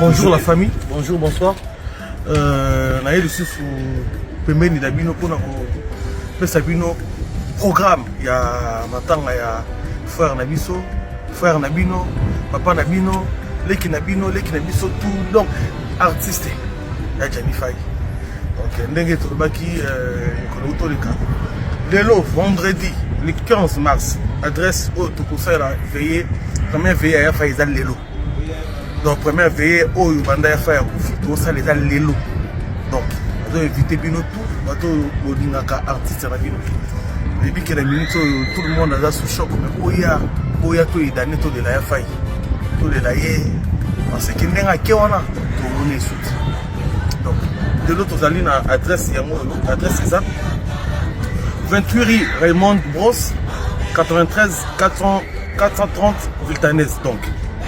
Bonjour la famille, bonjour, bonsoir. Naye ici sous pembeni d'abino pour nous sabino programme. Il y a matanga ya frère Nabiso, frère Nabino, papa Nabino, leki Nabiso tout donc artiste. Il y a Janifai. Donc ndenge tobaki konoto le cas. Lelo vendredi le 15 mars adresse au tout conseil la veillée première veillée à Faïza Lelo. Donc première veillée au banda ya faire tout ça les Lelo. Donc on doit éviter bino tout, bato bodingaka artiste na bino. Depuis que la minute tout le monde a sous choc mais oya to idane to de la faille. To de la yé parce que ndenga kewana to on est sous. Donc de l'autre zali na adresse yango adresse exacte 28 rue Raymond Bros 93 430 Viltanaise. Donc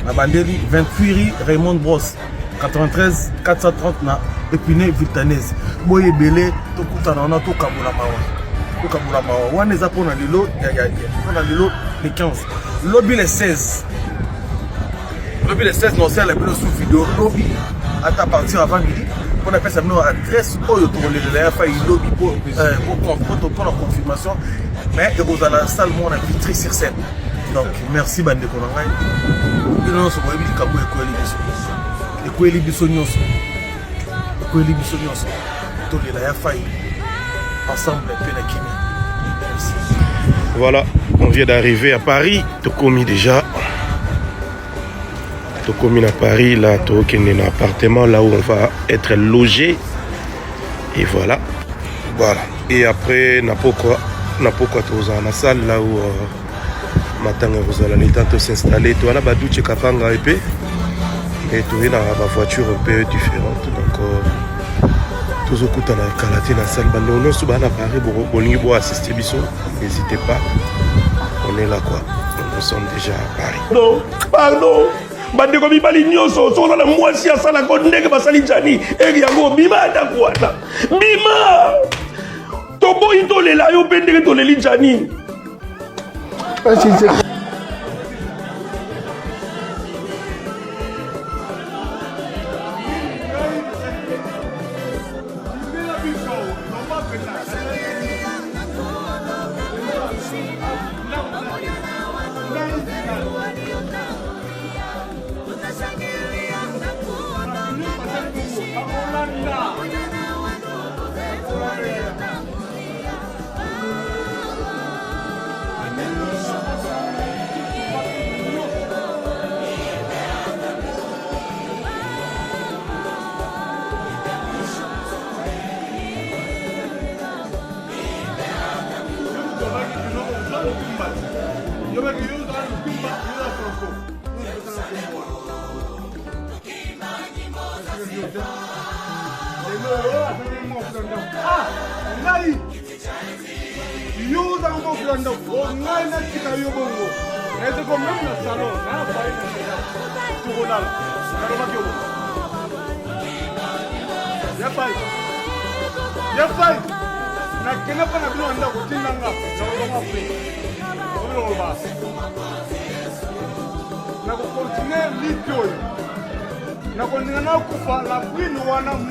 la bandérie 28 rue Raymond Bros 93 430 na Épinay Viltanaise. Boye belé to kutana na to kabula mawa. To kabula mawa. Wana za pona lelo ya pona lelo le 15. Lobby le 16. Lobby le 16 non c'est la plus sous vidéo lobby à partir avant midi. On appelle ça notre adresse au la lobby pour la confirmation. Mais vous allez la salle mon Vitry sur scène. Donc merci bande konangai. Nous sommes au Bibi Kabou et Biso Nyonso. Biso Nyonso. To la faille ensemble Penakini. Merci. Voilà, on vient d'arriver à Paris, Tokomi déjà. Tokomi à Paris, là, Tokomi est un appartement là où on va être logé. Et voilà. Voilà. Et après, Napokwa tous dans la salle là où matin vous allez tantôt s'installer. Toi là, Badouche Kapanga épée. Et tout est dans la voiture un peu différente. Donc, tous au coup dans la calate dans la salle. Nous sommes à Paris, pour assister Bisso. N'hésitez pas. On est là quoi. Nous sommes déjà à Paris. Non, pardon. Bande ko mibali nyonso so na mwasi asala ko ndenge basali jani eri yango bima atakuana bima to boyi to lela yo pendeke to leli jani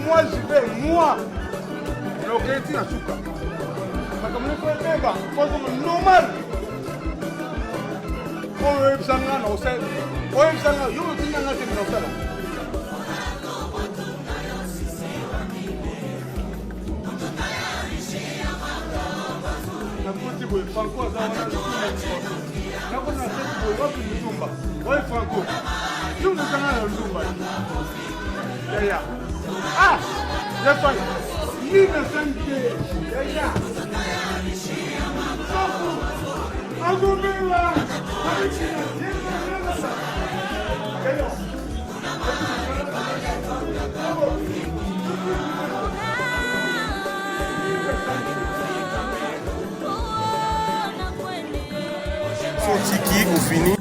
moi je vais moi l'occasion à souka comme le fait beba comme normal on veut ça non c'est on veut ça yo tu n'as pas de ça na kuti boy franco za wana na kuna sasa boy wapi mtumba wewe franco tu unataka na mtumba ya ah ya fai mimi nasante ya azumila Son tiki ou fini.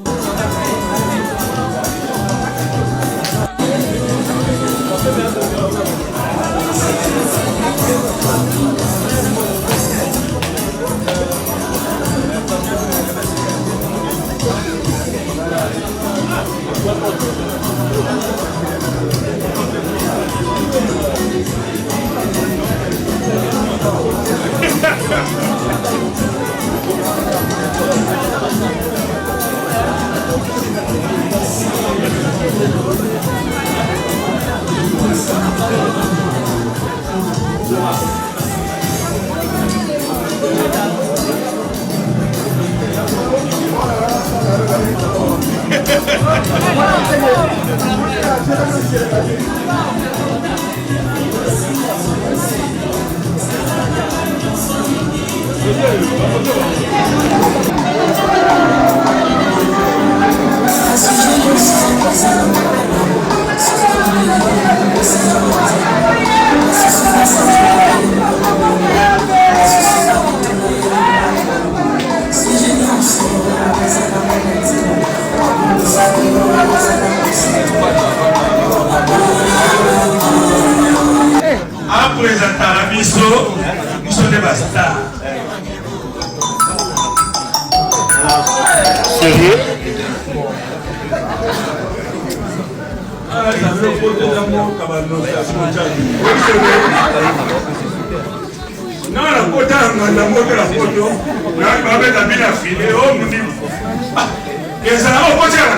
Apresenta la biso, biso de basta. Sérieux? Non, la photo, la photo, la bien filé, oh mon Dieu. Et ça, oh, mon Dieu.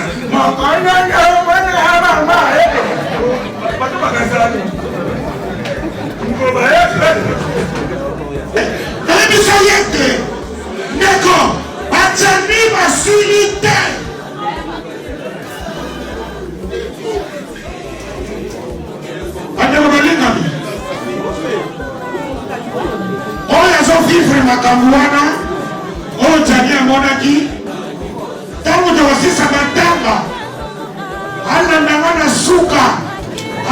vivre makambo wana oyo jani amonaki ntango tokosisa matanga alandanga na suka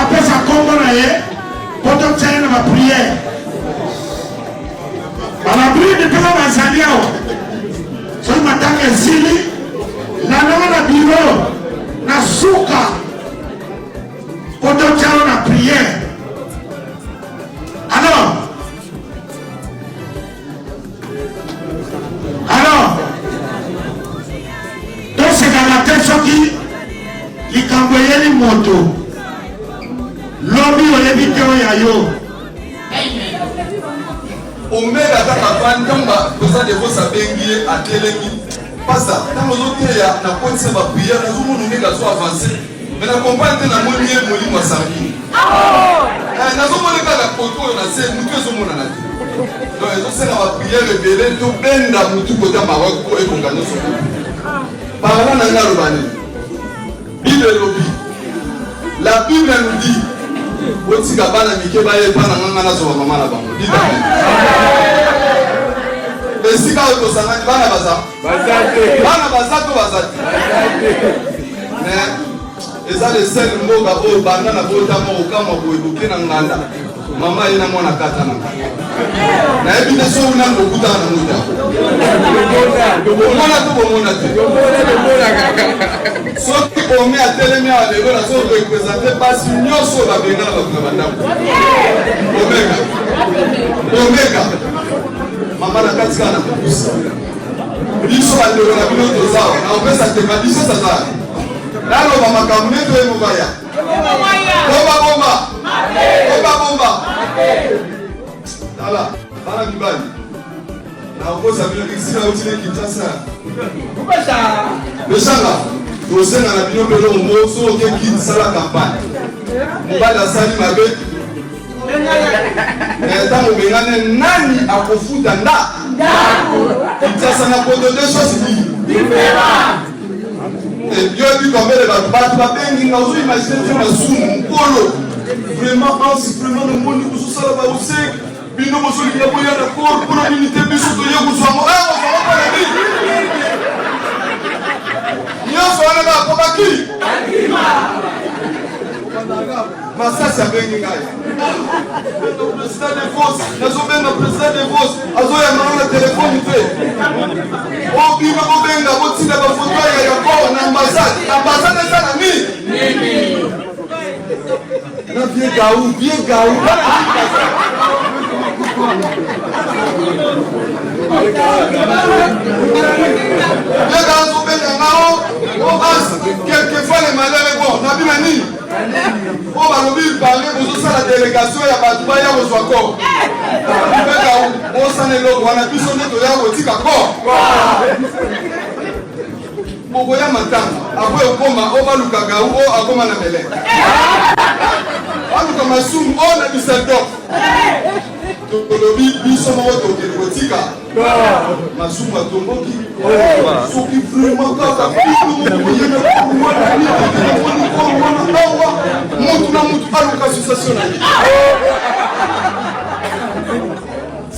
apesa kombo na ye po totia ye na bapriere balabride mpena bazali awa soki matanga esili landanga na biro na suka po totia yo na priere. Soki likambo yeli moto lobi oyebi te oya yo omega kaka kwantamba toza devo sabengi ye atelemi pasa ntango ozoteya na kotisa bapriere nazomona omega azo avance me na kompane te namoni ye molimo asangi nazomona kaka koto oyo na se mutu ezomonana te donc ezosenga bapriere ebele tobenda mutu kota marok po ekonga nyonso parlant dans la Roumanie, Bible lobby. La Bible nous dit, Woti kabana mikeba ye pana nganga na zo mama na bango. Bible. Esika oto sangani bana baza. Bazate. Bana bazato bazate. Mais eza le seul mboga o bana na bota mo kama boebuke na nganda. Mama ina mwana kata na. Na ebide so una ngokuta na muda. Mwana to mona te. Soki ome atelemi a lelo na so représenter basi nyoso ba benga ba bandamu. Omega. Mama na katika na kukusa. Biso ba lelo na bino to zawa. Na opesa te madiso sasa. Nalo mama kamuneto e mubaya. Bomba. Bomba. Ala, bana bibali. Na okosa bino kisi na utile kitasa. Kupesa. Besanga. Tosenga na bino pelo mboso ke kitsa la campagne. Mubala sali mabe. Ntango bengane nani akofuta nda? Kitasa na poto de choses différentes. Et Dieu dit comme les battu ba bengi na zo imaginer que na sumu polo. Vraiment en sifflement le monde où ça va aussi. Bino moso li yabo ya d'accord pour la unité biso to yego so mo on va pas la vie. Nyo so na ba ko baki. Massa sa bengi ngai. Le président de force, le président de force, azo ya na téléphone fait. O bima ko benga bo tina ba photo ya ko na ambassade ça na mi. Na bien gaou. Quelquefois les malheurs est bon. Nabi Mani. On va nous parler pour ça la délégation ya Batubaya au Swako. On s'en est là, on a pu sonner de là au Tikako. Mogoya matanga. Après au Koma, on va Lukagaou, on a Koma na Mele. On a comme Assoum, on a du Sadok. Tolobi biso mo to ke kotika masumu atomboki soki vraiment kaka biso mo yena ko wana ni ko wana association na ye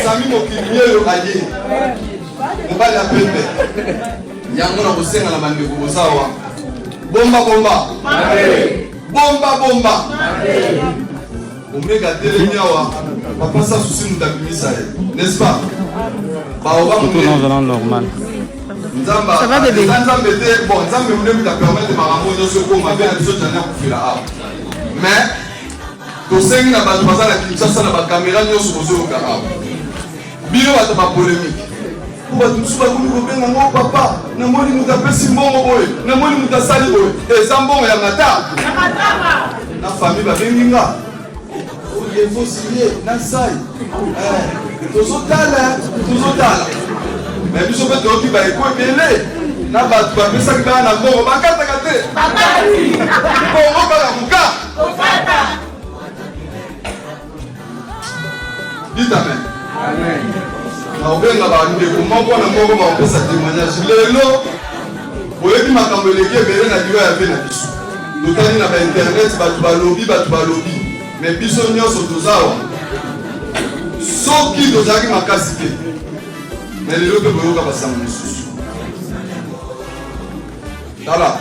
sami mokili oyo aye mobali ya pembe yango na kosenga na bandeko bozawa bomba omeka telemi awa papa sa susi mutu abimisa ye n'est-ce pas baoba normal. nzambe te bon nzambe mune mutu apermettre makambo nyonso ekoma mpe na biso jani akufela awa mais tosengi na bato baza na kinshasa na bakamera nyonso bozoyoka awa bino bato bapolémike po bato mosusu bakomi kobenga ngo papa namoni moto apesi mbongo boye namoni moto asali boye eza mbongo ya matanga na famille babengi nga oyevosilie na sai tozotala mais biso mpe toyoki baeko ebele na bato bapesaki baa na mbongo bakataka te mbongo kaka moka ditame naobenga bandeko moko na moko bakopesa témoignage lelo oyebi makambo eleki ebele na liwa ya ve na biso totali na bainternet bato balobi mais biso nyonso tozawa soki tozalaki makasi te mais lelo mpe boyoka basango mosusu tala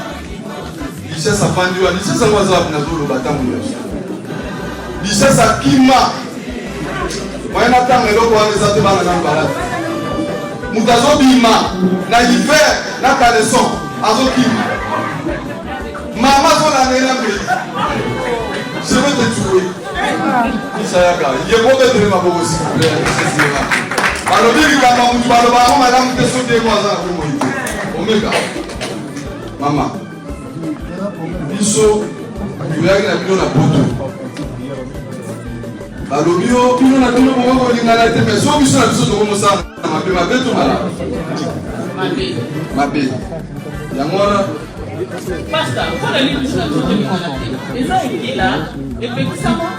lichesse afandi wa lichesse yango aza wapi nazoloba ntango nyonso lichesse akima moye natanga eloko wana eza te bana nano balati moto azobima na hiver na caleson azokima mama azolangela mbeli je veux te tuer isayaka yeko betele maboko sikula balobi likambo mutu balobako malamu te soki eko aza na bomoi te omeka mama biso toyaki na bino na poto balobi yo bino na bino bongo kolingana te mais so biso na biso tokomosana mabe to malamu mabe yango wana Basta, voilà l'émission de les gens étaient là, effectivement,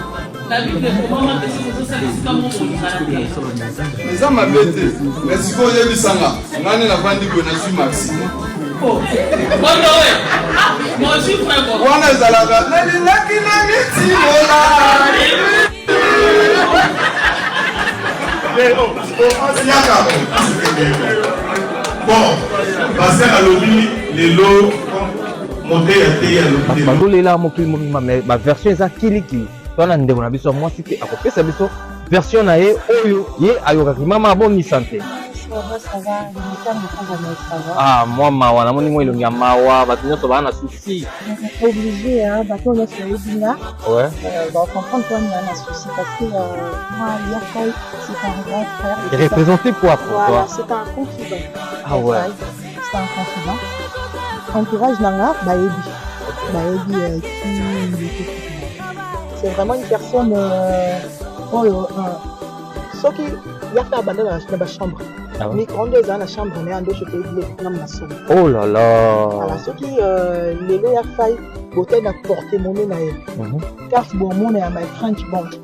la Bible de comment que c'est ça, les camons sont eza mabe te mais sikoyo oyebisanga ngani navandi boye nazwi maxime wana ezalaka nalingaki na mitimola bon baser alobi lelo mote ya te ya lobi bandolela mokili mobima mais baversion eza kiliki twana ndeko na biso mwasi te akopesa biso version na ye oyo ye ayokaki mama abongisa te ah moi mawa namoni mwa elongi ya mawa bato nyonso baa na souci obligé bato nyonso oyebinga ouais comprendre toi na souci parce que moi Yakai c'est un grand frère et représenté quoi pour voilà, toi c'est un confident ah ouais c'est un confident entourage nanga bayebi qui c'est vraiment une personne soki Yakai abanda na ba chambre micro-ondes eza na chambre na ando chope biloko na masomo oh là là voilà soki lelo Yakai bote na porte-monnaie na ye carte bomona ya my French bank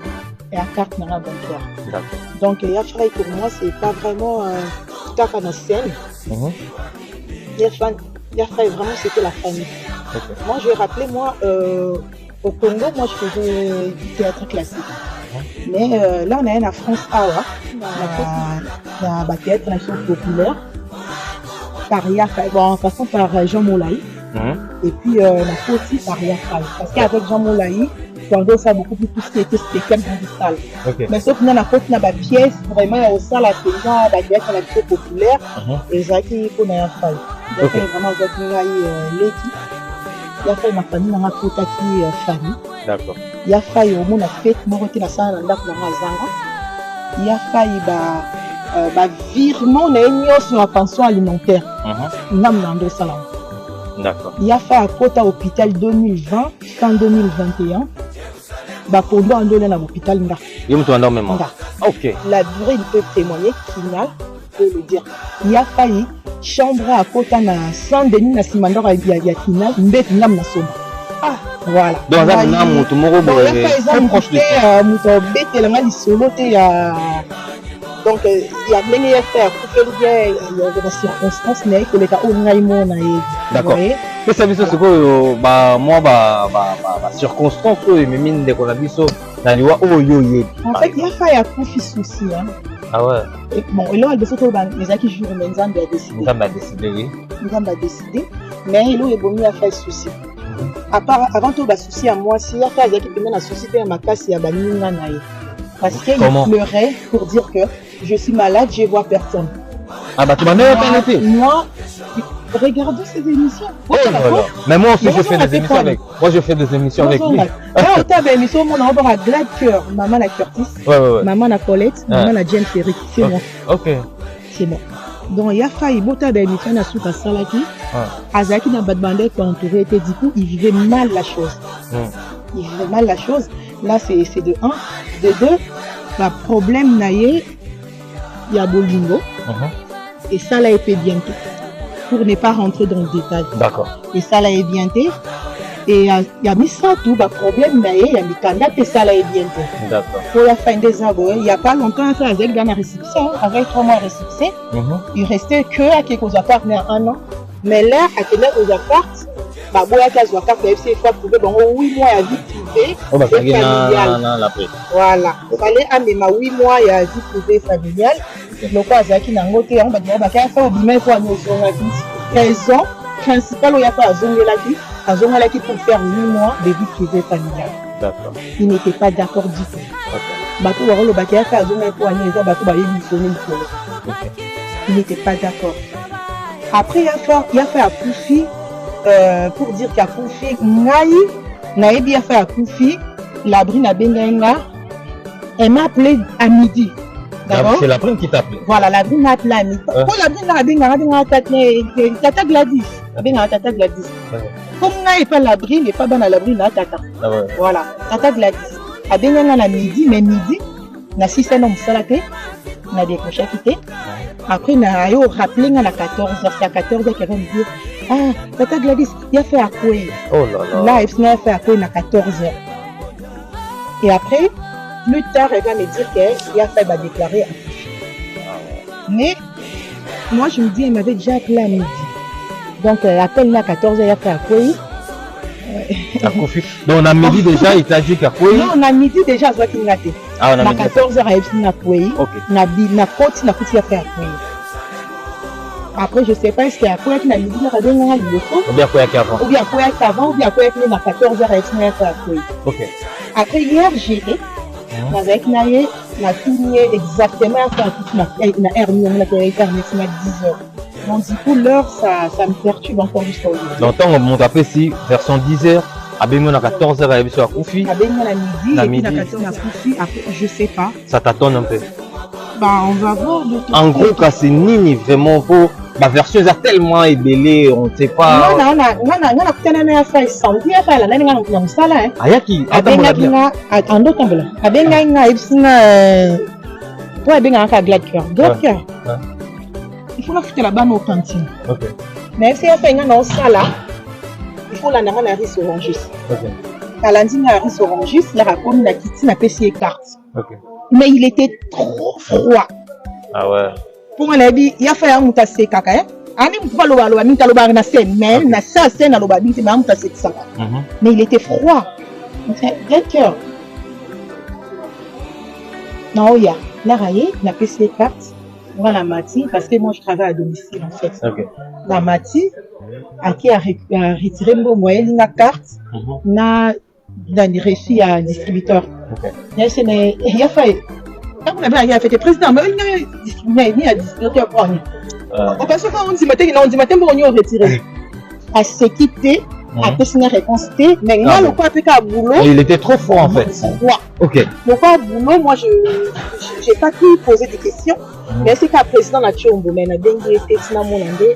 et à carte na bancaire donc Yakai pour moi c'est pas vraiment kaka na scène Yakai vraiment c'était la famille moi je vais rappeler moi au Congo moi je faisais du théâtre classique mais là on est en France awa na ba théâtre national populaire par Yakai bon en passant par Jean Moulaï et puis la aussi par Yakai parce qu'avec Jean Moulaï Congo ça beaucoup plus tout ce qui était spectacle musical mais sauf que na côté na ba pièce vraiment au salle à déjà ba théâtre national populaire et Zaki pour na Yakai donc vraiment Zaki l'équipe Yakai ma famille na kota qui famille d'accord Yakai au monde a fait moko te na sala na ndako na zanga Yakai ba virement na nyos na pension alimentaire nam na ndo sala d'accord Yakai à kota hôpital 2020 fin 2021 ba pondo andole na hôpital nda yo mtu anda même OK la durée il peut témoigner final peut le dire Yakai chambre à kota na Saint-Denis na simandoro ya final mbeti nam na soba ah voilà donc ça na mutu moko boye très proche de toi mutu betela nga lisolo te ya Donc, il y a même à faire pour faire il y a des circonstances, mais que les cas où on a eu. D'accord. Mais ça veut dire que moi, circonstance, mais mine de colabiso, dans les en fait, il y a fait un profit souci. Ah ouais. Et bon, et là, il faut que les acquis jouent, mais ils ont décidé. Ils ont décidé, oui. Ils ont décidé, mais il est bon à faire souci. Avant tout, souci à moi, si il y a fait des acquis, la société à ma casse, il y a banni. Parce qu'il pleurait pour dire que je suis malade, je ne vois personne. Ah bah tu m'as même pas noté. Moi, regardez ces émissions. Oh là là. Mais moi aussi je fais des émissions avec. Moi je fais des émissions avec lui. Là, on t'a des émissions, on a encore à Glad Cœur, maman la Curtis, maman la Colette, maman la James Eric. C'est moi. Ok. C'est moi. Donc il y a failli botter des émissions à Souka Salaki. Azaki n'a pas demandé qu'on entouré était du coup, il vivait mal la chose. Il vivait mal la chose. Là c'est de 1. De 2, le problème naïe, il y a Bolingo. Et ça là est bientôt. Pour ne pas rentrer dans le détail. D'accord. Et ça là est bientôt. Et il y a mis ça tout, le problème naïe, il y a mis candidat et ça là est bientôt. D'accord. Pour la fin des années, il n'y a pas longtemps, il y a dans la réception, avec 3 mois de réception. Il restait que à quelques apparts, mais 1 an. Mais là, à quelques apparts, Baboya Kazoaka, le FC fois prouvé, bon, 8 mois à vie privée et familiale. Voilà. Il fallait amener 8 mois à vie privée et familiale. Donc, Azaki n'a pas été en bas de la carte, mais il faut aller aux raison principale où il y a pas à Zongalaki pour faire 8 mois de vie privée et familiale. D'accord. Il n'était pas d'accord du tout. Bateau va le baquet à Zongalaki pour aller les bateaux va émissionner le polo. Il n'était pas d'accord. Après, il a fait un profit. Pour dire qu'à Koufi, Naï bien fait à Koufi, la brine à Bengaïna, elle m'a appelé à midi. D'accord? C'est la brine qui t'a appelé. Voilà, la brine m'a appelé à midi. Pour la brine à Bengaïna, Tata Gladys. Tata Gladys. Comme Naï pas la brine, et pas dans la brine à Tata. Voilà, Tata Gladys. À Bengaïna, à midi, mais midi, na 6 ans, salate, na décroché quitté. Après, on a rappelé à 14h, c'est à 14h qu'elle va me dire ah, Tata Gladys, il a fait à quoi? Oh là là. Là, il a fait à quoi à 14h. Et après, plus tard, elle va me dire qu'il a fait déclarer à Koufi. Mais, moi, je me dis, elle m'avait déjà appelé à midi. Donc, elle appelle à 14h, il a fait à quoi? À Koufi. Donc, on a midi déjà, il t'a dit qu'à quoi? Non, on a midi déjà, je vois qu'il l'a fait. Ah, on a midi. À 14h, elle a fait à quoi? On a côté, il a fait à quoi? Après, je ne sais pas, est-ce qu'il y a quoi qui n'a midi, il y a ou bien quoi avant? Ou bien quoi avant, ou bien quoi qui n'a 14h, il a fait à quoi? Ok. Après, hier, j'ai avec Naye, on a fini exactement à faire une hernie, on a fait 10h. Donc, du coup, l'heure, ça me perturbe encore jusqu'à aujourd'hui. Donc, on monte après si, version 10h, à Bémon à 14h, à Bémon à Koufi. À Bémon à midi, et puis à 14h à Koufi, après, je ne sais pas. Ça t'attend un peu? Bah, on va voir. En gros, quand c'est Nini, vraiment, pour ma version est tellement ébellée, on ne sait pas. Non, a fait samedi, il a fait la nana, on a ça là. Ah, qui attends, on a bien. En d'autres temps, à Bengaïna, pour Bengaïna, à Glad Cœur. Glad Cœur. Il faut la foutre là-bas aux cantines. Ok. Mais si il y a fait un ça là, il faut la nana à riz orangis. Ok. À lundi, à riz orangis, la racom, la kitty, la PC carte. Ok. Mais il était trop froid. Ah ouais. Pour moi, il y a fait un mouta sec kaka. Ani mouta loba minta loba na scène, mais na ça scène loba minta mais mouta sec ça. Mais il était froid. D'accord. Non, il y a la raillée, la PC carte. Moi la mati parce que moi je travaille à domicile en fait. Ok. La mati à qui a retiré mon moyen la carte. Na dans les récits à distributeur. Ok. Il a fait. Quand on avait fait le président, mais il a distributeur pour rien. Parce qu'on dit matin, on y a retiré. À se quitter, à personne réponse T, mais là, le quoi avec un boulot. Il était trop fort en fait. Froid. Ok. Le quoi boulot, moi, je n'ai pas pu poser des questions. Mais c'est qu'un président a tué un boulot, mais il a bien été, il a monandé,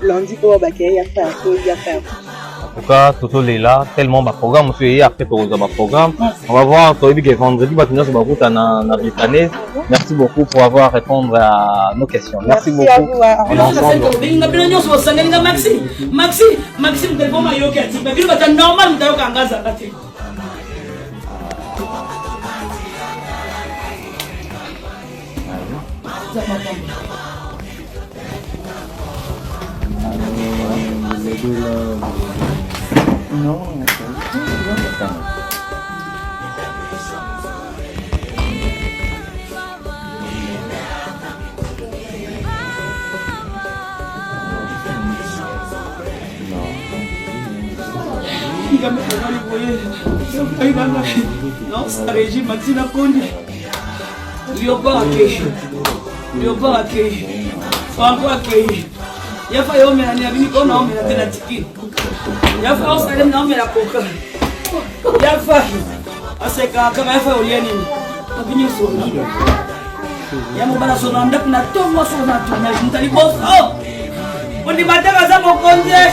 lundi, il a fait un peu, il a fait un peu. En tout cas, Toto est là, tellement de programme, après le programme. On va voir, vendredi, merci beaucoup pour avoir répondu à nos questions. Merci beaucoup. Maxime, normal, Nossa, régime Maxina Conde. Léopard accueilli. Franco accueilli. Il faut y mettre un ami qu'on a mis la tiki. Il faut aussi aller dans la coca. Il faut à ce cas comme il faut y aller. Abini sona. Il y a mon bala sona ndak na tomo sona tuna jintali boss. Oh. On dit batera za mon Conde.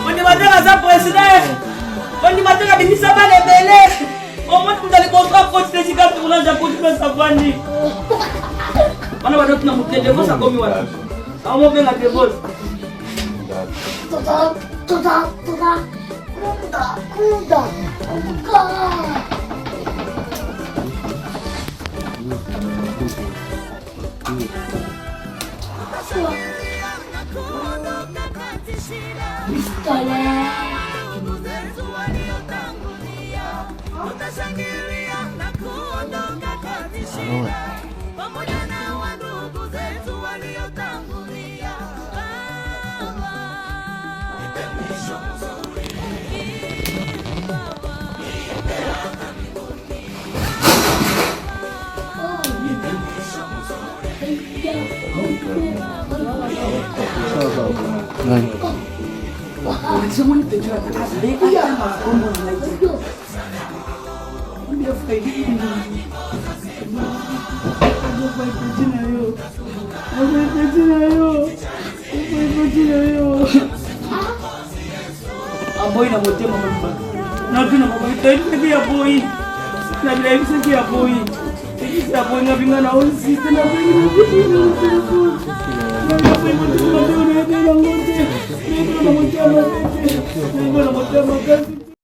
On dit batera za président. On dit batera binisa ba lebele. Au moins vous allez contrat coach de Chicago pour l'ange pour faire sa famille. On va donner notre téléphone ça comme voilà. On va faire la téléphone. Boy na motema mamba. Na tuna mama itaiki ya boy. Na bila hivi ya boy. Hivi ya boy na binga na onsi tena binga.